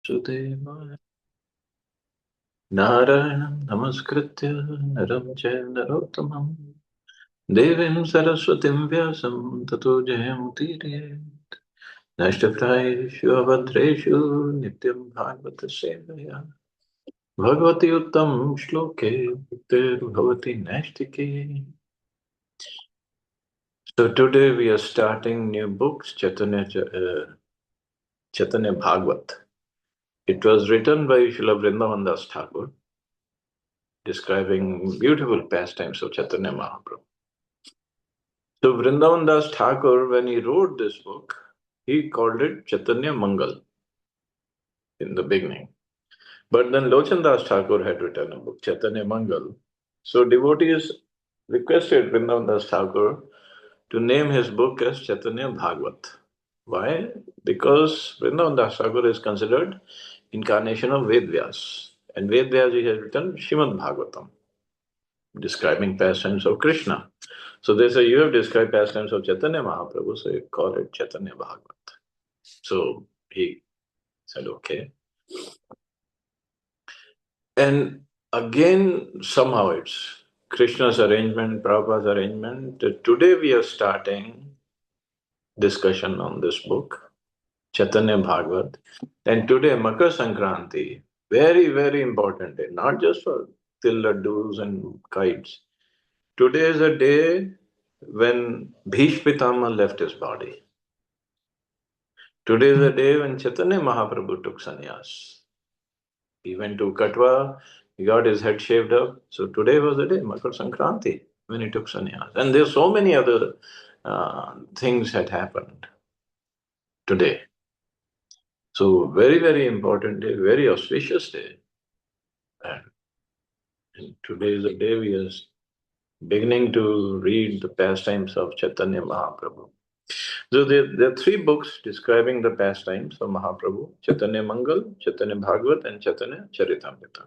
Sudevaya Narayanam Namaskritya Naram Chaiva Narottamam Devim Saraswatim Vyasam Tato Jayamutire Nashtaprayeshu Abhadreshu Nityam Bhagavata Sevaya Bhagavati Uttam Shloke Bhaktir Bhavati Nashtike. So today we are starting new books, Chaitanya Bhagavat. It was written by Srila Vrindavan Das Thakur, describing beautiful pastimes of Chaitanya Mahaprabhu. So Vrindavan Das Thakur, when he wrote this book, he called it Chaitanya Mangal in the beginning. But then Lochan Das Thakur had written a book, Chaitanya Mangal. So devotees requested Vrindavan Das Thakur to name his book as Chaitanya Bhagavat. Why? Because Vrindavan Das Thakur is considered incarnation of Ved Vyas. And Ved Vyas he has written Srimad Bhagavatam, describing pastimes of Krishna. So they say, you have described pastimes of Chaitanya Mahaprabhu, so you call it Chaitanya Bhagavat. So he said, okay. And again, somehow it's Krishna's arrangement, Prabhupada's arrangement. Today we are starting discussion on this book, Chaitanya Bhagavat. And today, Makar Sankranti, very, very important day, not just for til laddus and kites. Today is a day when Bhishma Pitama left his body. Today is the day when Chaitanya Mahaprabhu took sannyas. He went to Katwa, he got his head shaved up. So today was the day, Makar Sankranti, when he took sannyas. And there's so many other things had happened today. So very, very important day, very auspicious day. And today is the day we are beginning to read the pastimes of Chaitanya Mahaprabhu. So there are three books describing the pastimes of Mahaprabhu: Chaitanya Mangal, Chaitanya Bhagavat, and Chaitanya Charitamrita.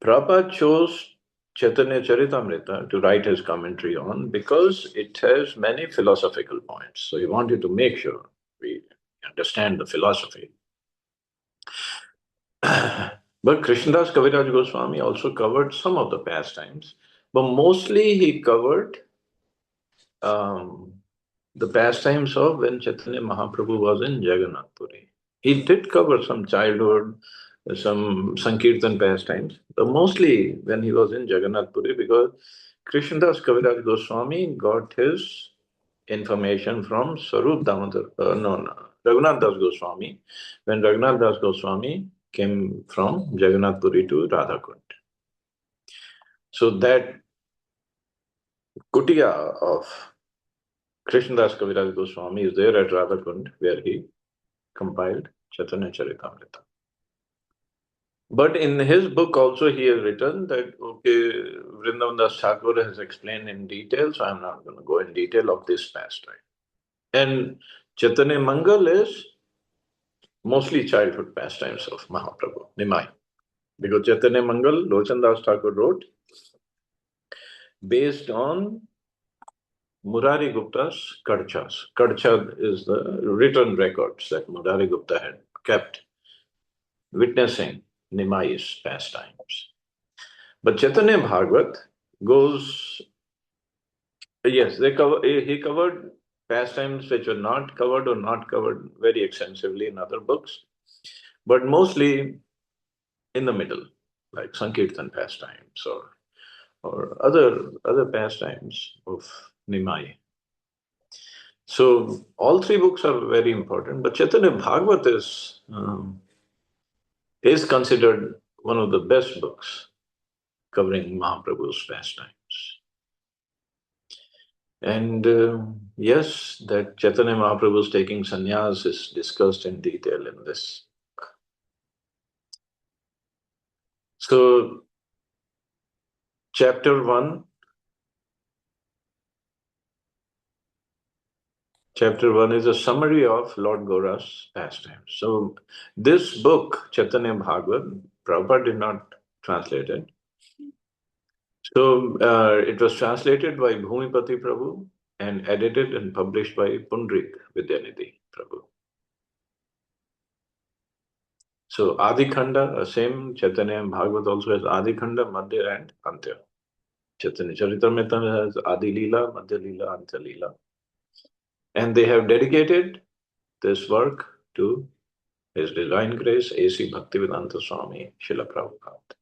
Prabhupada chose Chaitanya Charitamrita to write his commentary on because it has many philosophical points. So he wanted to make sure we understand the philosophy. But Krishnadas Kaviraj Goswami also covered some of the pastimes, but mostly he covered the pastimes of when Chaitanya Mahaprabhu was in Jagannath Puri. He did cover some childhood, some Sankirtan pastimes, but mostly when he was in Jagannath Puri, because Krishnadas Kaviraj Goswami got his information from Swarup Damodar, Raghunath Das Goswami, when Raghunath Das Goswami came from Jagannath Puri to Radhakund. So that kutia of Krishnadas Kaviraj Goswami is there at Radhakund, where he compiled Chaitanya Charitamrita. But in his book also he has written that, okay, Vrindavan Das Thakur has explained in detail, so I'm not going to go in detail of this pastime. And Chaitanya Mangal is mostly childhood pastimes of Mahaprabhu, Nimai. Because Chaitanya Mangal, Lochan Das Thakur wrote based on Murari Gupta's Kadchas. Kadcha is the written records that Murari Gupta had kept, witnessing Nimai's pastimes. But Chaitanya Bhagavat goes, yes, he covered pastimes which were not covered or not covered very extensively in other books, but mostly in the middle, like Sankirtan pastimes or other pastimes of Nimai. So all three books are very important, but Chaitanya Bhagavat is considered one of the best books covering Mahaprabhu's pastimes. And yes, that Chaitanya Mahaprabhu's taking sannyas is discussed in detail in this book. So, Chapter 1 is a summary of Lord Gaura's pastimes. So, this book, Chaitanya Bhagavat, Prabhupada did not translate it. So, it was translated by Bhumipati Prabhu and edited and published by Pundrik Vidyanidhi Prabhu. So Adi Khanda, same Chaitanya Bhagavat also has Adi Khanda, Madhya and Antya. Chaitanya Charitamrita has Adi Leela, Madhya Leela, Antya Leela. And they have dedicated this work to His Divine Grace, A.C. Bhaktivedanta Swami, Srila Prabhupada.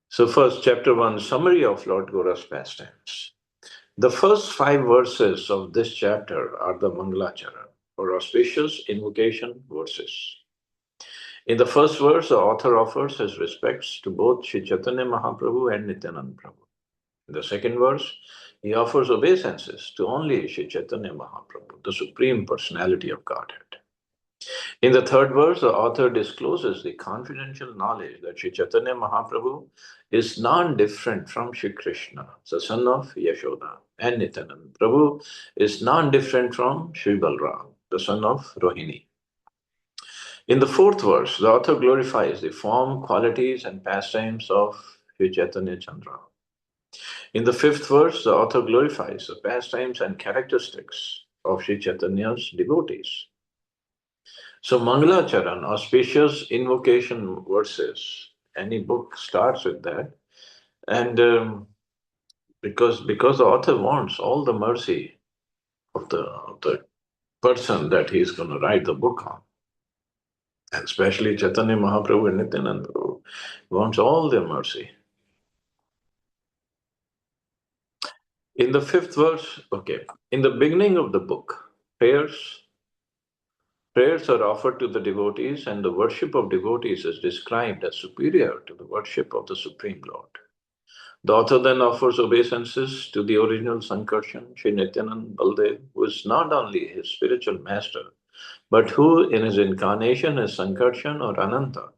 So first, chapter 1, summary of Lord Gaura's pastimes. The first 5 verses of this chapter are the Mangalachara, or auspicious invocation verses. In the first verse, the author offers his respects to both Sri Chaitanya Mahaprabhu and Nityananda Prabhu. In the second verse, he offers obeisances to only Sri Chaitanya Mahaprabhu, the Supreme Personality of Godhead. In the third verse, the author discloses the confidential knowledge that Sri Chaitanya Mahaprabhu is non-different from Sri Krishna, the son of Yashoda, and Nityananda Prabhu is non-different from Sri Balram, the son of Rohini. In the fourth verse, the author glorifies the form, qualities, and pastimes of Sri Chaitanya Chandra. In the fifth verse, the author glorifies the pastimes and characteristics of Sri Chaitanya's devotees. So, Mangalacharan, auspicious invocation verses, any book starts with that. And because the author wants all the mercy of the person that he's going to write the book on, and especially Chaitanya Mahaprabhu and Nityananda Prabhu, wants all their mercy. In the fifth verse, okay, in the beginning of the book, prayers are offered to the devotees, and the worship of devotees is described as superior to the worship of the Supreme Lord. The author then offers obeisances to the original Sankarshan, Sri Nityanand Baldev, who is not only his spiritual master, but who in his incarnation as Sankarshan or Ananta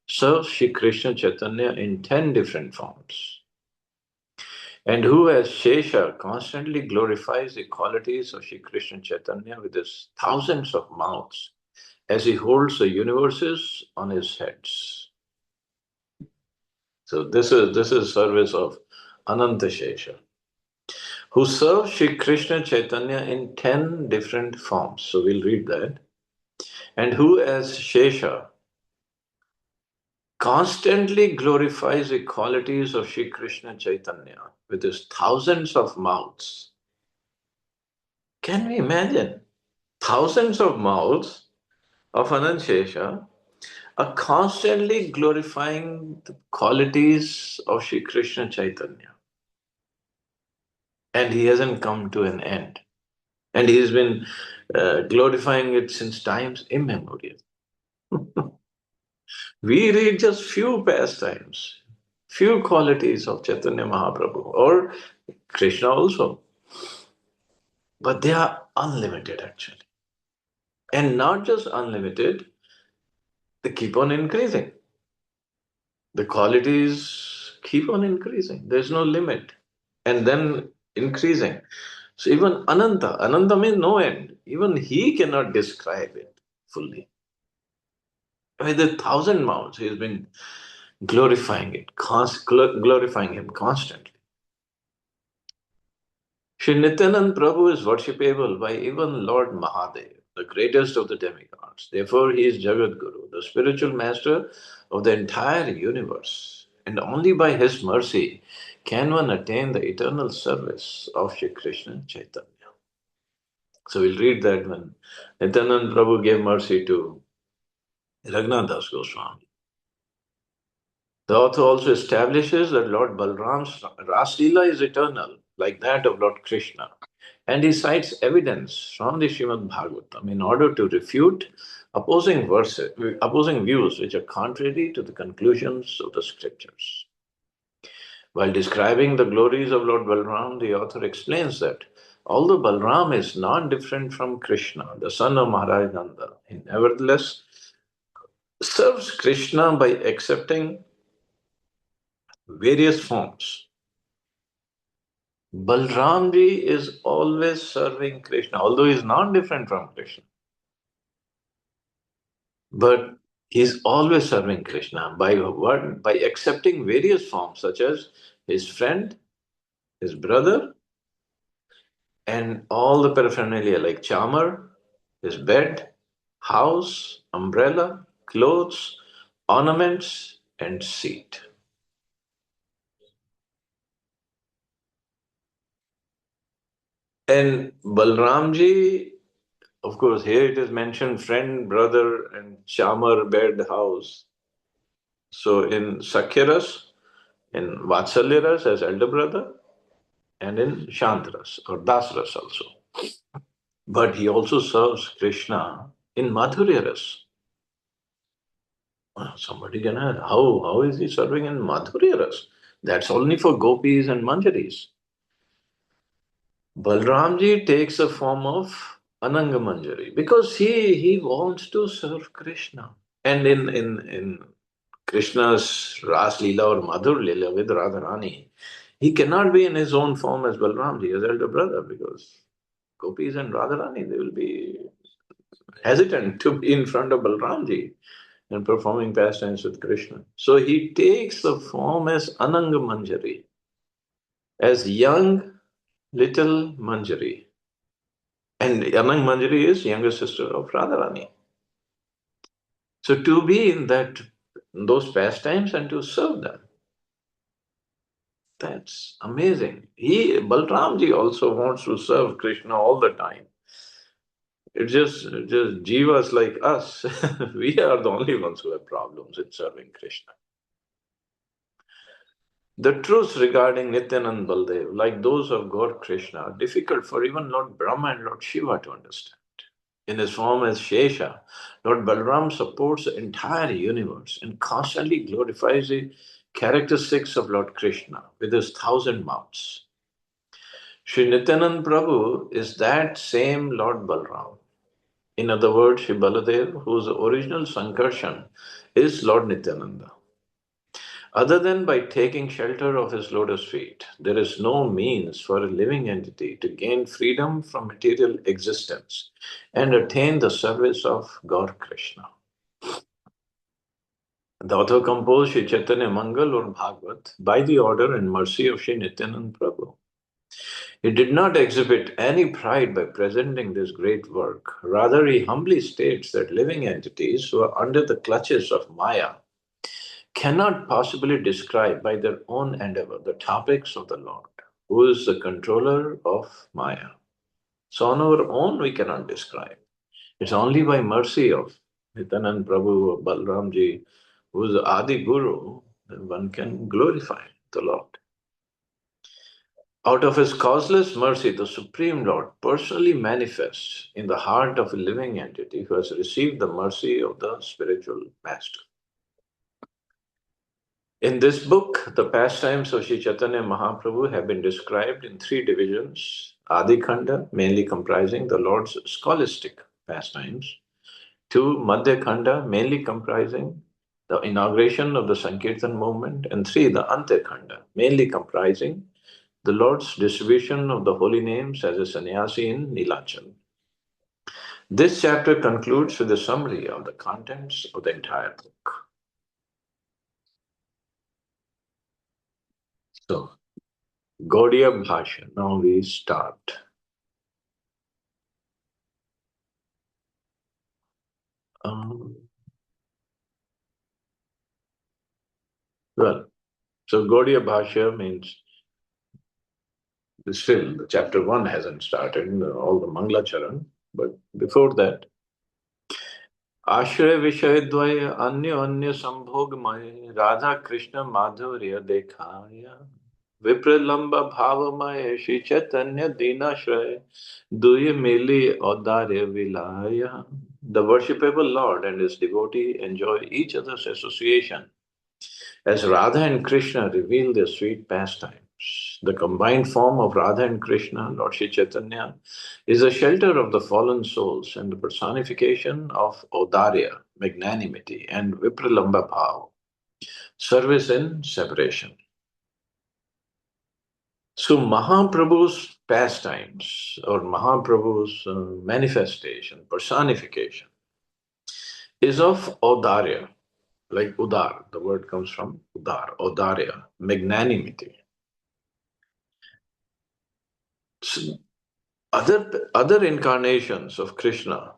serves Sri Krishna Chaitanya in 10 different forms, and who as Shesha constantly glorifies the qualities of Sri Krishna Chaitanya with his thousands of mouths as he holds the universes on his heads. So this is service of Ananta Shesha, who serves Sri Krishna Chaitanya in 10 different forms. So we'll read that. And who as Shesha constantly glorifies the qualities of Sri Krishna Chaitanya with his thousands of mouths. Can we imagine? Thousands of mouths of Anant Shesha are constantly glorifying the qualities of Sri Krishna Chaitanya. And he hasn't come to an end. And he's been glorifying it since times immemorial. We read just few pastimes, few qualities of Chaitanya Mahaprabhu or Krishna also, but they are unlimited actually. And not just unlimited, they keep on increasing. The qualities keep on increasing. There's no limit. And then increasing. So even Ananta means no end. Even he cannot describe it fully. With a thousand mouths, he's been glorifying him constantly. Sri Nityanand Prabhu is worshipable by even Lord Mahadev, the greatest of the demigods. Therefore, he is Jagat Guru, the spiritual master of the entire universe. And only by his mercy can one attain the eternal service of Sri Krishna Chaitanya. So we'll read that when Nityanand Prabhu gave mercy to Raghunath Das Goswami. The author also establishes that Lord Balram's Raslila is eternal, like that of Lord Krishna. And he cites evidence from the Srimad Bhagavatam in order to refute opposing views which are contrary to the conclusions of the scriptures. While describing the glories of Lord Balram, the author explains that although Balram is not different from Krishna, the son of Maharaj Nanda, he nevertheless serves Krishna by accepting various forms. Balramji is always serving Krishna, although he is not different from Krishna. But he's always serving Krishna by what? By accepting various forms, such as his friend, his brother, and all the paraphernalia like chamar, his bed, house, umbrella, clothes, ornaments, and seat. And Balramji, of course, here it is mentioned friend, brother, and chamar, bed, house. So in Sakyaras, in Vatsalyaras as elder brother, and in Shantras or Dasras also. But he also serves Krishna in Madhuryaras. Somebody can ask, how is he serving in Madhuryaras? That's only for gopis and manjaris. Balramji takes the form of Ananga Manjari because he wants to serve Krishna. And in Krishna's Ras Leela or Madhur Leela with Radharani, he cannot be in his own form as Balramji, his elder brother, because gopis and Radharani, they will be hesitant to be in front of Balramji and performing pastimes with Krishna. So he takes the form as Ananga Manjari, as young little Manjari. And Anang Manjari is younger sister of Radharani. So to be in those pastimes and to serve them, that's amazing. Balramji also wants to serve Krishna all the time. It's just jivas like us. We are the only ones who have problems in serving Krishna. The truths regarding Nityanand Baldev, like those of God Krishna, are difficult for even Lord Brahma and Lord Shiva to understand. In his form as Shesha, Lord Balram supports the entire universe and constantly glorifies the characteristics of Lord Krishna with his thousand mouths. Sri Nityanand Prabhu is that same Lord Balram. In other words, Sri Baladev, whose original Sankarshan is Lord Nityananda. Other than by taking shelter of his lotus feet, there is no means for a living entity to gain freedom from material existence and attain the service of God Krishna. The author composed Sri Chaitanya Mangal or Bhagavat by the order and mercy of Sri Nityanand Prabhu. He did not exhibit any pride by presenting this great work. Rather, he humbly states that living entities who are under the clutches of Maya cannot possibly describe by their own endeavor the topics of the Lord, who is the controller of Maya. So, on our own, we cannot describe. It's only by mercy of Nityanand Prabhu or Balramji, who is the Adi Guru, that one can glorify the Lord. Out of his causeless mercy, the Supreme Lord personally manifests in the heart of a living entity who has received the mercy of the spiritual master. In this book, the pastimes of Sri Chaitanya Mahaprabhu have been described in three divisions. Adi Khanda, mainly comprising the Lord's scholastic pastimes. Two, Madhya Khanda, mainly comprising the inauguration of the Sankirtan movement. And three, the Antya Khanda, mainly comprising the Lord's distribution of the holy names as a sannyasi in Nilachal. This chapter concludes with a summary of the contents of the entire book. So, Gaudiya Bhasha. Now we start. Um, well, so Gaudiya Bhasha means still the chapter 1 hasn't started, all the Mangla Charan, but before that, आश्रय विषय द्वय अन्य अन्य संभोगमय राधा कृष्ण माधुर्य देखाया विप्रलंब भावमय श्री चैतन्य दीनाश्रय दुय मिली औदार्य विलाया. The worshipable Lord and his devotee enjoy each other's association as Radha and Krishna reveal their sweet pastimes. The combined form of Radha and Krishna, Lord Shri Chaitanya, is a shelter of the fallen souls and the personification of Audarya, magnanimity, and Vipralamba Bhav, service in separation. So Mahaprabhu's pastimes or Mahaprabhu's manifestation, personification, is of Audarya, like Udar. The word comes from Udar, Audarya, magnanimity. So other incarnations of Krishna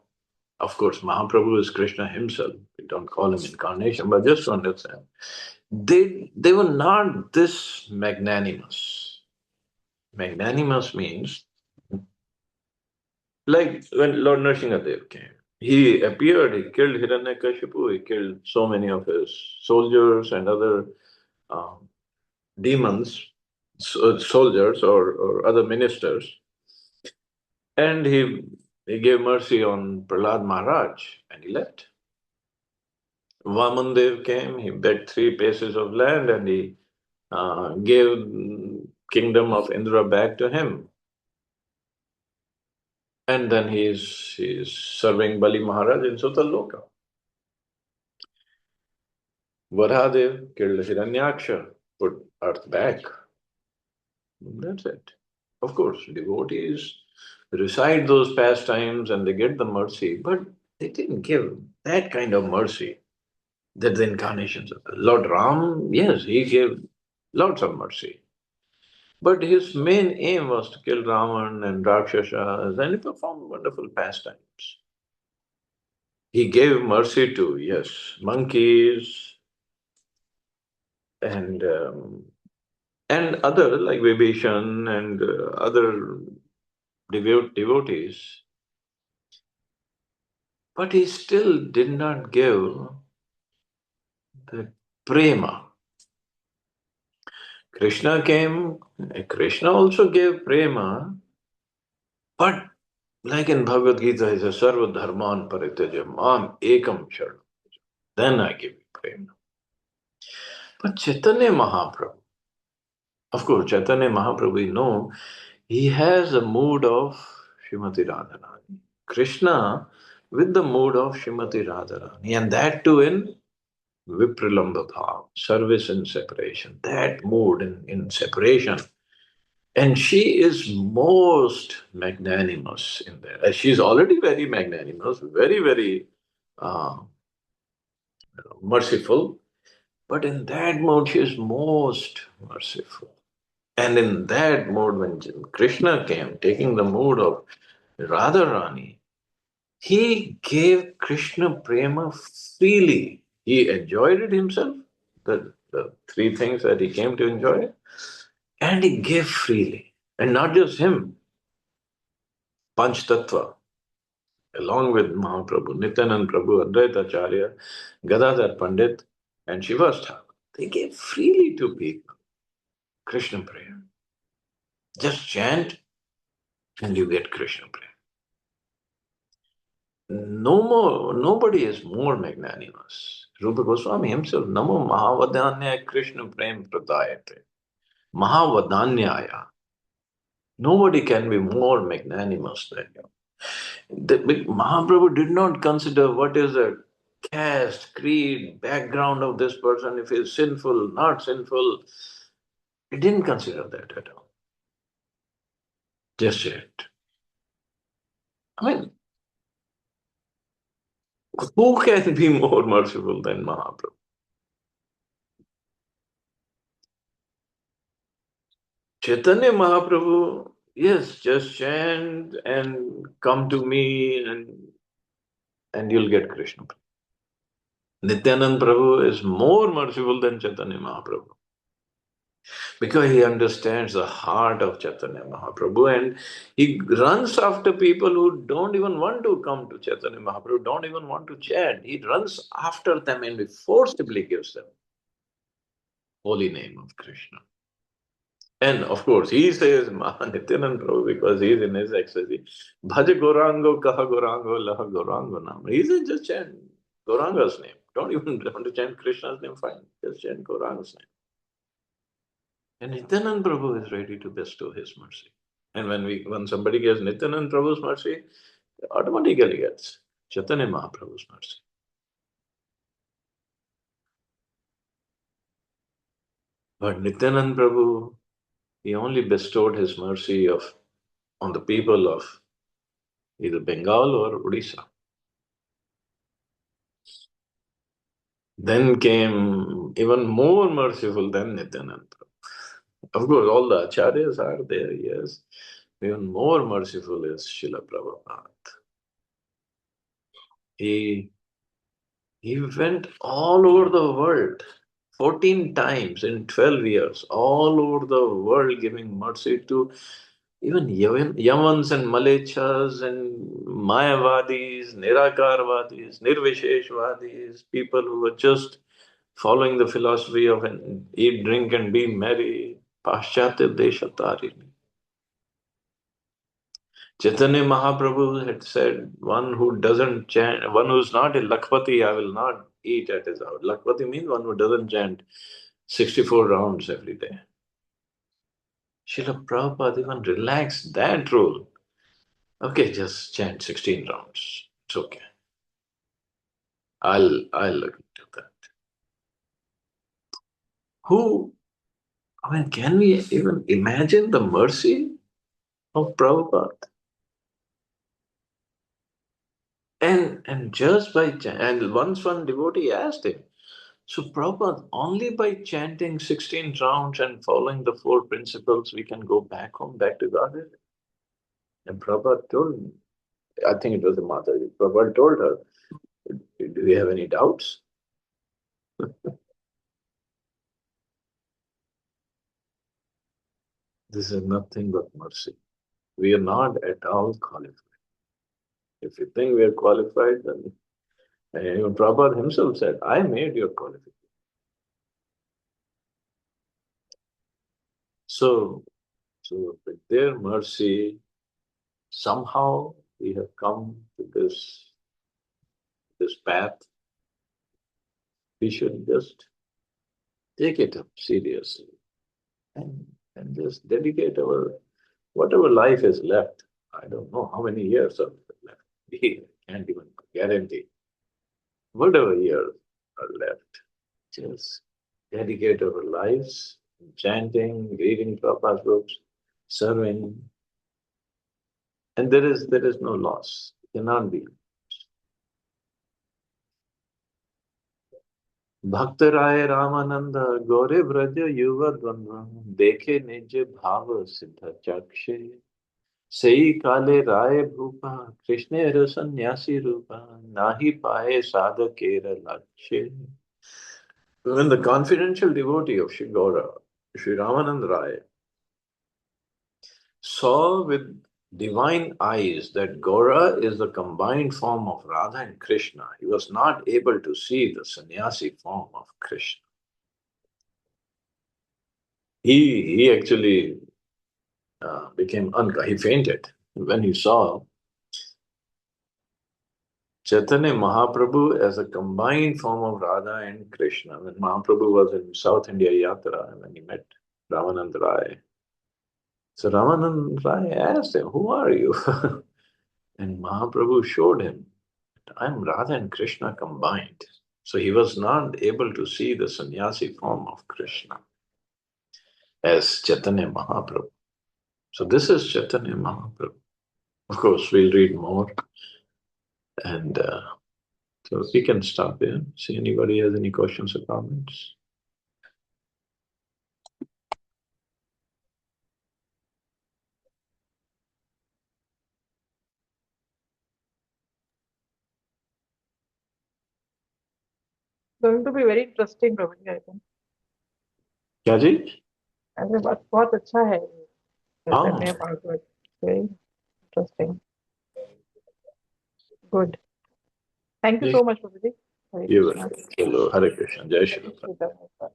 Of course, Mahaprabhu is Krishna himself. We don't call him incarnation, but just to understand, they were not this magnanimous. Magnanimous means like when Lord Nrsimhadev came. He appeared, he killed Hiranyakashipu, he killed so many of his soldiers and other um, demons, soldiers or other ministers, and he gave mercy on Prahlad Maharaj and he left. Vamandev came, he begged three pieces of land and he gave kingdom of Indra back to him. And then he's serving Bali Maharaj in Sutaloka. Varahadev killed Hiranyaksha, put earth back. That's it. Of course, devotees recite those pastimes and they get the mercy, but they didn't give that kind of mercy that the incarnations of Lord Ram, yes, he gave lots of mercy. But his main aim was to kill Ravan and Rakshasas, and he performed wonderful pastimes. He gave mercy to, yes, monkeys and other like Vibhishan and other devotees, but he still did not give the prema. Krishna came, Krishna also gave prema, but like in Bhagavad Gita, he says, Sarva Dharman Paritaja Mam Ekam Sharanam. Then I give you prema. But Chaitanya Mahaprabhu, of course, Chaitanya Mahaprabhu, we know, he has a mood of Srimati Radharani. Krishna with the mood of Srimati Radharani, and that too in Vipralamba Bhav, service in separation, that mood in separation. And she is most magnanimous in there. She's already very magnanimous, very, very uh, merciful, but in that mode, she is most merciful. And in that mode, when Krishna came, taking the mood of Radharani, he gave Krishna prema freely. He enjoyed it himself, the three things that he came to enjoy, and he gave freely. And not just him, Panch Tattva, along with Mahaprabhu, Nityanand Prabhu, Advaita Acharya, Gadadhar Pandit, and Shivas Thakur. They gave freely to people Krishna prayer. Just chant and you get Krishna prayer. No more, nobody is more magnanimous. Rupa Goswami himself, Namo Mahavadanyaya Krishna Prem Pradayate. Mahavadanyaya. Nobody can be more magnanimous than you. Mahaprabhu did not consider what is the caste, creed, background of this person, if he is sinful, not sinful. He didn't consider that at all. Just yet. I mean, who can be more merciful than Mahaprabhu? Chaitanya Mahaprabhu, yes, just chant and come to me and you'll get Krishna. Nityanand Prabhu is more merciful than Chaitanya Mahaprabhu because he understands the heart of Chaitanya Mahaprabhu and he runs after people who don't even want to come to Chaitanya Mahaprabhu, don't even want to chant. He runs after them and he forcibly gives them holy name of Krishna. And of course, he says Nityanand Prabhu because he's in his ecstasy. Bhaja Gorango Kaha Gorango Laha Gorango Nam. He says just chant Goranga's name. Don't even want to chant Krishna's name, fine. Just chant Goranga's name. And Nityanand Prabhu is ready to bestow his mercy. And when somebody gets Nityanand Prabhu's mercy, automatically gets Chaitanya Mahaprabhu's mercy. But Nityanand Prabhu, he only bestowed his mercy on the people of either Bengal or Odisha. Then came even more merciful than Nityananda. Of course, all the acharyas are there, yes. Even more merciful is Srila Prabhupada. He he went all over the world, 14 times in 12 years, all over the world, giving mercy to even Yamans and Malechas and Mayavadis, Nirakarvadis, Nirvisheshvadis, people who were just following the philosophy of an eat, drink, and be merry, Paschatya Deshatari. Chaitanya Mahaprabhu had said, one who doesn't chant, one who's not a Lakpati, I will not eat at his house. Lakpati means one who doesn't chant 64 rounds every day. Srila Prabhupada even relaxed that rule. Okay, just chant 16 rounds. It's okay. I'll look into that. Who, I mean, can we even imagine the mercy of Prabhupada? And just by and once one devotee asked him, so Prabhupada, only by chanting 16 rounds and following the four principles, we can go back home, back to Godhead? And Prabhupada told me, I think it was a Mataji, Prabhupada told her, do you have any doubts? This is nothing but mercy. We are not at all qualified. If you think we are qualified, then and even Prabhupada himself said, I made your qualification. So, so with their mercy, somehow we have come to this path. We should just take it up seriously and just dedicate our whatever life is left. I don't know how many years are left. We can't even guarantee. Whatever years are left, just dedicate our lives in chanting, reading Prabhupada's books, serving, and there is no loss. It cannot be. भक्त राय रामानंद गौरे ब्रज युव द्वंद्व देखे निज भाव सिद्ध चक्षे सई काले राय भूपा कृष्ण सन्यासी रूपा नाही पाए साधकेर लक्ष्य. When the confidential devotee of Sri Gaura, Sri Ramanand Rai, saw with divine eyes that Gaura is the combined form of Radha and Krishna, he was not able to see the sannyasi form of Krishna. He actually he fainted when he saw Chaitanya Mahaprabhu as a combined form of Radha and Krishna. When Mahaprabhu was in South India Yatra, and when he met Ramanand Rai, so Ramanand Rai asked him, who are you? And Mahaprabhu showed him, I'm Radha and Krishna combined. So he was not able to see the sannyasi form of Krishna as Chaitanya Mahaprabhu. So this is Chaitanya Mahaprabhu. Of course, we'll read more. And so we can stop here. See anybody has any questions or comments? Going to be very interesting, probably, I think. क्या जी? अरे बहुत अच्छा है ये, हाँ चैतन्य Bhagavat, very interesting. Good. Thank you so much, Prabhuji. Hare ये Krishna. चलो हरे कृष्ण जय श्री Jai Shri Ram.